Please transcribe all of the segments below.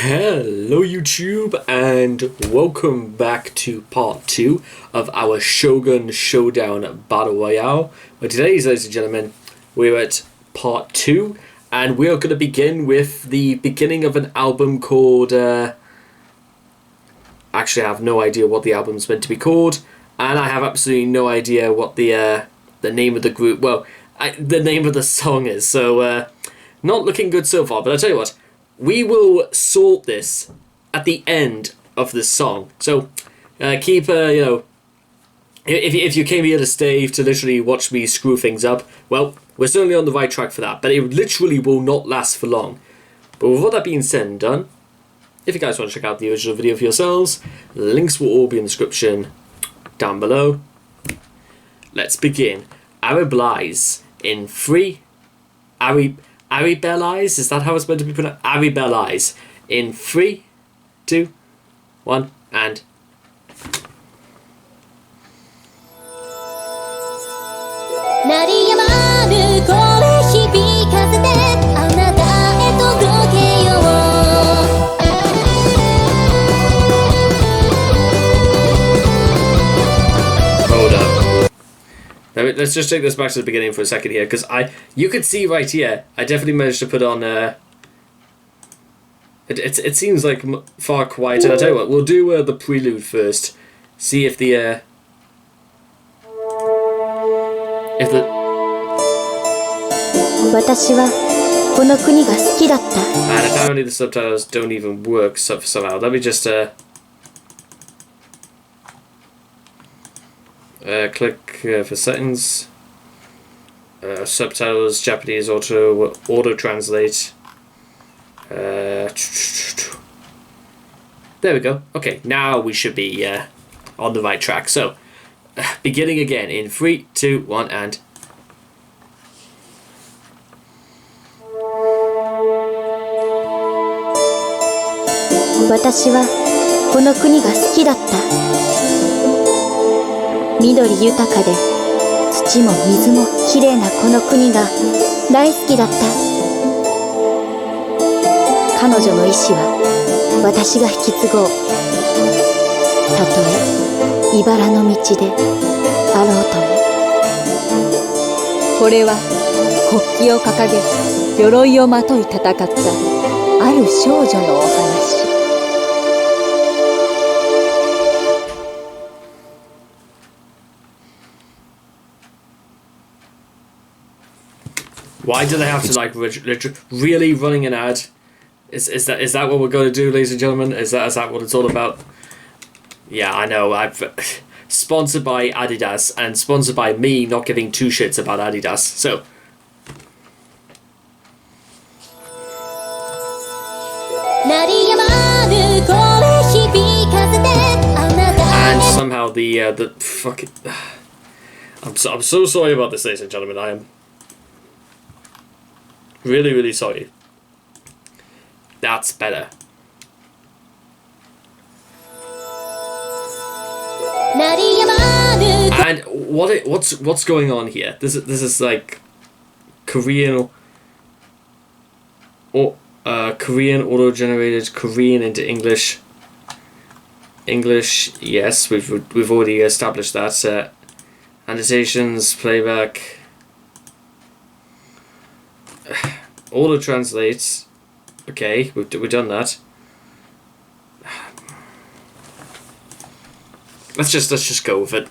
Hello YouTube and welcome back to part 2 of our Shogun Showdown Battle Royale. But today, ladies and gentlemen, we're at part 2 and we're going to begin with the beginning of an album called... Actually, I have no idea what the album's meant to be called, and I have absolutely no idea what the name of the group... Well, the name of the song is, so not looking good so far, but I'll tell you what. We will sort this at the end of this song. So, keep, if you came here to stay to literally watch me screw things up, well, we're certainly on the right track for that. But it literally will not last for long. But with all that being said and done, if you guys want to check out the original video for yourselves, links will all be in the description down below. Let's begin. Ariabl'eyes in 3... Ariabl'eyes? Is that how it's meant to be pronounced? Ariabl'eyes. In 3, 2, 1, and... Hold up. Let's just take this back to the beginning for a second here, because you could see right here, I definitely managed to put on, it seems like far quieter. I'll tell you what, we'll do the prelude first, see if the, and apparently the subtitles don't even work somehow. Let me just, click for settings, subtitles, Japanese auto translate. There we go. Okay, now we should be on the right track. So, beginning again in 3, 2, 1, and. I 緑豊かで土も水もきれいなこの国が大好きだった。彼女の意志は私が引き継ごう。たとえ茨の道であろうとも。これは国旗を掲げ鎧をまとい戦ったある少女のお話。Why do they have to like really running an ad? Is that what we're going to do, ladies and gentlemen? Is that what it's all about? Yeah, I know. I've sponsored by Adidas and sponsored by me not giving two shits about Adidas. So. And somehow the fucking. I'm so sorry about this, ladies and gentlemen. I am. Really, really sorry. That's better. And what's going on here? This is like Korean or Korean auto-generated Korean into English. English, yes, we've already established that. Annotations, playback. Auto translates. Okay, we've done that. Let's just go with it.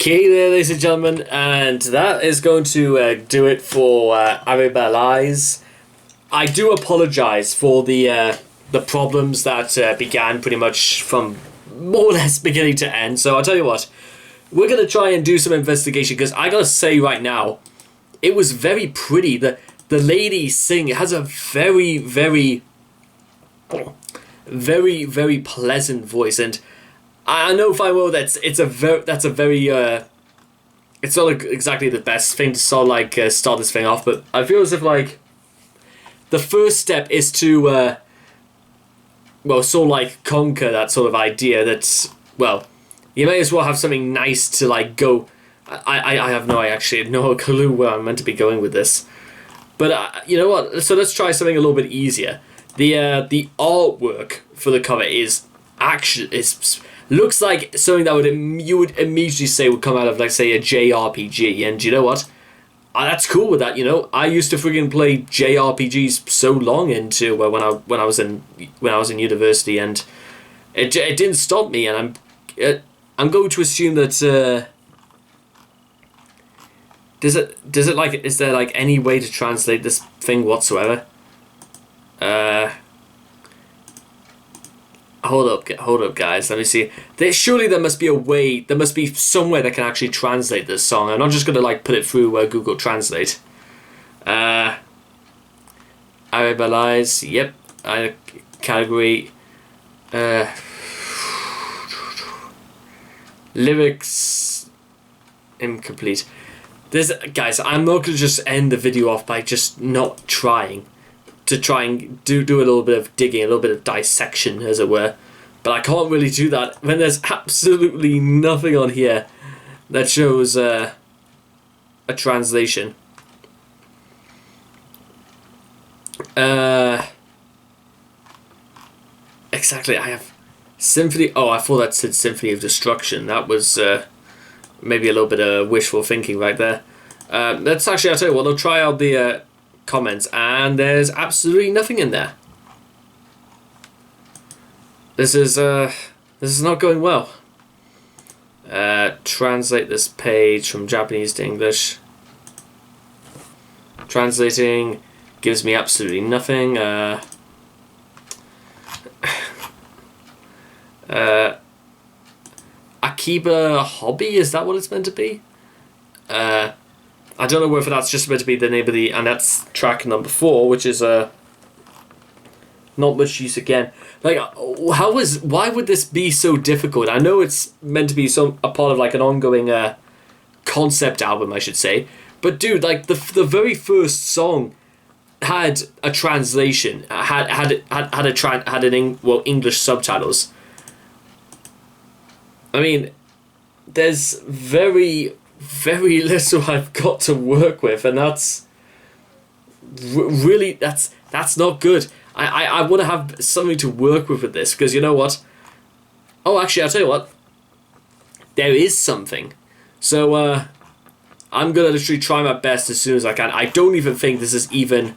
Okay there, ladies and gentlemen, and that is going to do it for Ariabl'eyes. I do apologise for the problems that began pretty much from more or less beginning to end. So I'll tell you what, we're going to try and do some investigation, because I gotta say right now, it was very pretty. The lady singing has a very, very, very, very pleasant voice, and I know fine well that's a very it's not exactly the best thing to start this thing off, but I feel as if like the first step is to conquer that sort of idea that, well, you may as well have something nice to like go. I have no clue where I'm meant to be going with this, but you know what? So let's try something a little bit easier. The artwork for the cover looks like something that you would immediately say would come out of, like, say, a JRPG, and you know what? That's cool with that. You know, I used to friggin' play JRPGs so long into when I was in university, and it didn't stop me, and I'm going to assume that is there like any way to translate this thing whatsoever? Hold up, guys. Let me see. Surely there must be a way. There must be somewhere that can actually translate this song. I'm not just gonna like put it through Google Translate. Ariabl'eyes. Yep. Category. Lyrics. Incomplete. Guys. I'm not gonna just end the video off by just not trying. To try and do a little bit of digging, a little bit of dissection, as it were. But I can't really do that when there's absolutely nothing on here that shows a translation. Exactly, I have Symphony... Oh, I thought that said Symphony of Destruction. That was maybe a little bit of wishful thinking right there. Let's actually, I'll tell you what, I'll try out the... comments, and there's absolutely nothing in there. This is not going well. Translate this page from Japanese to English. Translating gives me absolutely nothing. Akiba Hobby, is that what it's meant to be? I don't know whether that's just meant to be the name of and that's track number 4, which is not much use again. Like, why would this be so difficult? I know it's meant to be a part of like an ongoing concept album, I should say. But dude, like the very first song had a translation, English subtitles. I mean, there's very little I've got to work with, and that's really that's not good. I want to have something to work with this, because you know what? Oh, actually, I'll tell you what. There is something. So I'm gonna literally try my best as soon as I can. I don't even think this is even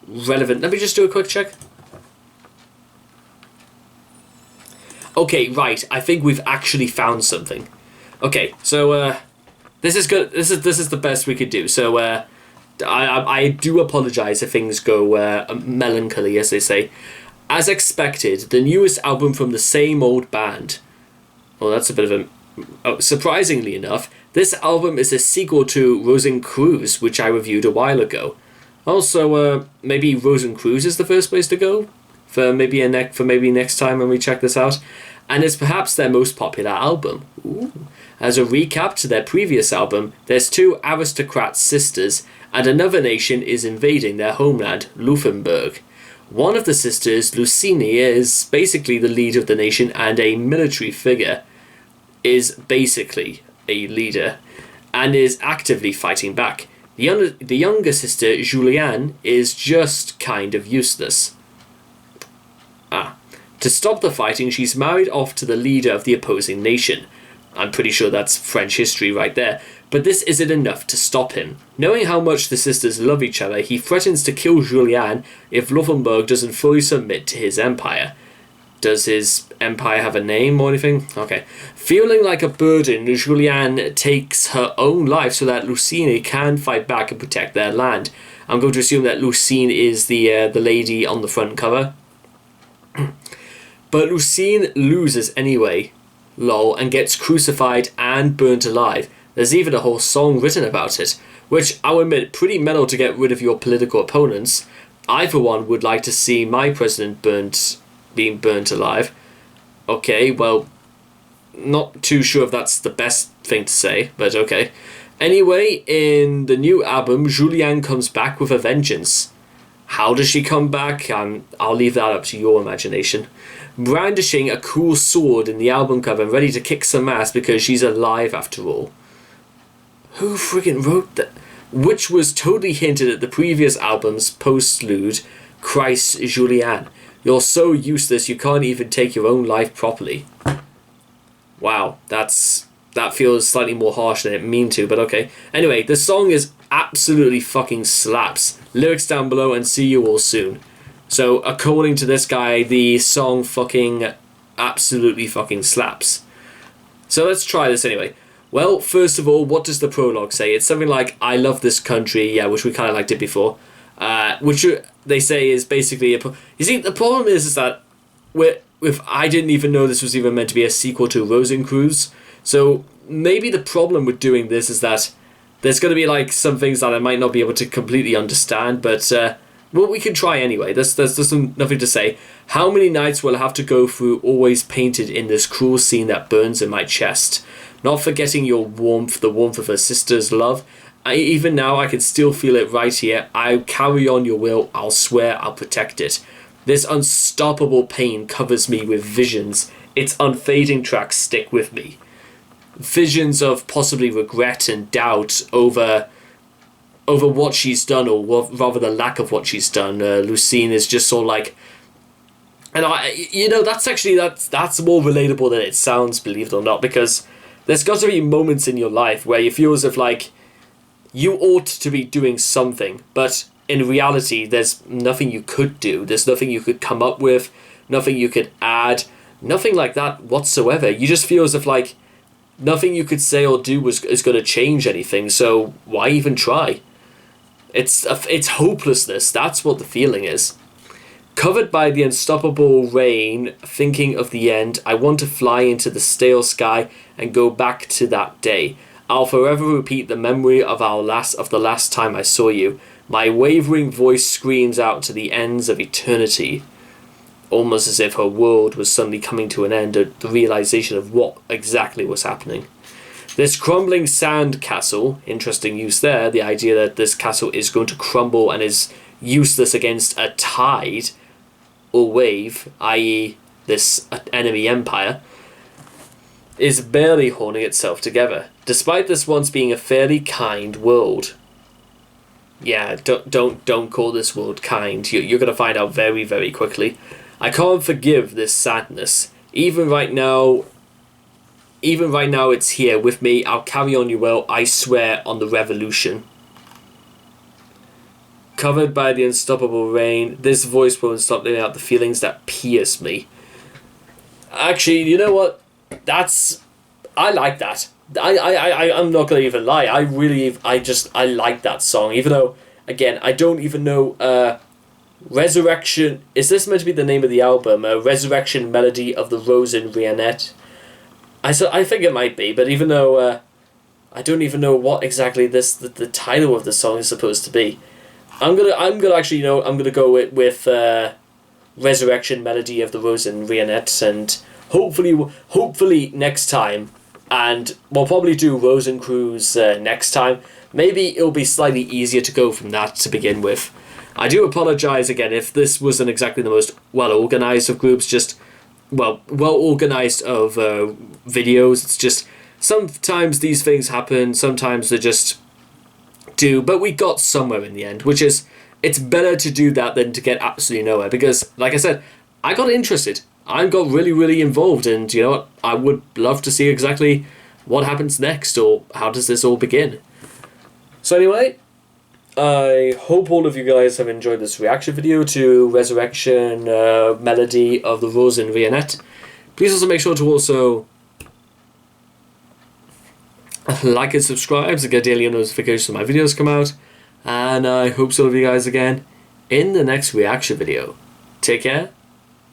relevant. Let me just do a quick check. Okay, right. I think we've actually found something. Okay, so this is good. This is the best we could do. So I do apologise if things go melancholy, as they say. As expected, the newest album from the same old band. Well, that's a bit of a... surprisingly enough, this album is a sequel to Rosencruz, which I reviewed a while ago. Also, maybe Rosencruz is the first place to go for maybe next time when we check this out. And it's perhaps their most popular album. Ooh. As a recap to their previous album, there's 2 aristocrat sisters, and another nation is invading their homeland, Luthembourg. One of the sisters, Lucini, is basically the leader of the nation and a military figure, is basically a leader, and is actively fighting back. The younger sister, Julianne, is just kind of useless. To stop the fighting, she's married off to the leader of the opposing nation. I'm pretty sure that's French history right there. But this isn't enough to stop him. Knowing how much the sisters love each other, he threatens to kill Julianne if Luthembourg doesn't fully submit to his empire. Does his empire have a name or anything? Okay. Feeling like a burden, Julianne takes her own life so that Lucine can fight back and protect their land. I'm going to assume that Lucine is the lady on the front cover. But Lucine loses anyway, lol, and gets crucified and burnt alive. There's even a whole song written about it, which I'll admit, pretty metal to get rid of your political opponents. I, for one, would like to see my president being burnt alive. Okay, well, not too sure if that's the best thing to say, but okay. Anyway, in the new album, Julianne comes back with a vengeance. How does she come back? I'll leave that up to your imagination. Brandishing a cool sword in the album cover and ready to kick some ass because she's alive after all. Who friggin' wrote that? Which was totally hinted at the previous album's postlude, Christ Julianne. You're so useless you can't even take your own life properly. Wow, that feels slightly more harsh than it meant to, but okay. Anyway, the song is absolutely fucking slaps. Lyrics down below and see you all soon. So, according to this guy, the song fucking absolutely fucking slaps. So let's try this anyway. Well, first of all, what does the prologue say? It's something like, I love this country, yeah, which we kind of like did before. Which they say is basically you see, the problem is that I didn't even know this was even meant to be a sequel to Rosencruz. So maybe the problem with doing this is that there's going to be like some things that I might not be able to completely understand, but well, we can try anyway. There's nothing to say. How many nights will I have to go through always painted in this cruel scene that burns in my chest? Not forgetting your warmth, the warmth of her sister's love. Even now, I can still feel it right here. I'll carry on your will. I'll swear I'll protect it. This unstoppable pain covers me with visions. Its unfading tracks stick with me. Visions of possibly regret and doubt over what she's done, or rather the lack of what she's done. Lucine is just sort of like, and that's more relatable than it sounds, believe it or not, because there's got to be moments in your life where you feel as if like you ought to be doing something, but in reality there's nothing you could do. There's nothing you could come up with, nothing you could add, nothing like that whatsoever. You just feel as if like nothing you could say or do is going to change anything, so why even try? It's hopelessness. That's what the feeling is. Covered by the unstoppable rain, thinking of the end, I want to fly into the stale sky and go back to that day. I'll forever repeat the memory of the last time I saw you. My wavering voice screams out to the ends of eternity. Almost as if her world was suddenly coming to an end at the realization of what exactly was happening. This crumbling sand castle, interesting use there, the idea that this castle is going to crumble and is useless against a tide or wave, i.e. this enemy empire, is barely holding itself together, despite this once being a fairly kind world. Yeah, don't call this world kind. You're going to find out very, very quickly. I can't forgive this sadness. Even right now it's here with me. I'll carry on your will, I swear, on the revolution. Covered by the unstoppable rain, this voice won't stop letting out the feelings that pierce me. Actually, you know what? I like that. I'm not gonna even lie. I like that song. Even though, again, I don't even know. Resurrection. Is this meant to be the name of the album? Resurrection Melody of the Rosen Rionette. I think it might be, but even though I don't even know what exactly the title of the song is supposed to be, I'm gonna actually I'm gonna go with Resurrection Melody of the Rosen Rionette, and hopefully next time, and we'll probably do Rosencruz next time. Maybe it'll be slightly easier to go from that to begin with. I do apologise again if this wasn't exactly the most well-organised of groups, just well-organised of videos. It's just sometimes these things happen, sometimes they just do, but we got somewhere in the end, which is, it's better to do that than to get absolutely nowhere, because, like I said, I got interested. I got really, really involved, and you know what? I would love to see exactly what happens next, or how does this all begin. So anyway, I hope all of you guys have enjoyed this reaction video to Resurrection Melody of the Rosen Rionette. Please also make sure to also like and subscribe to get daily notifications when my videos come out. And I hope to see all of you guys again in the next reaction video. Take care.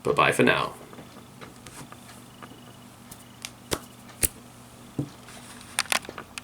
Bye bye for now.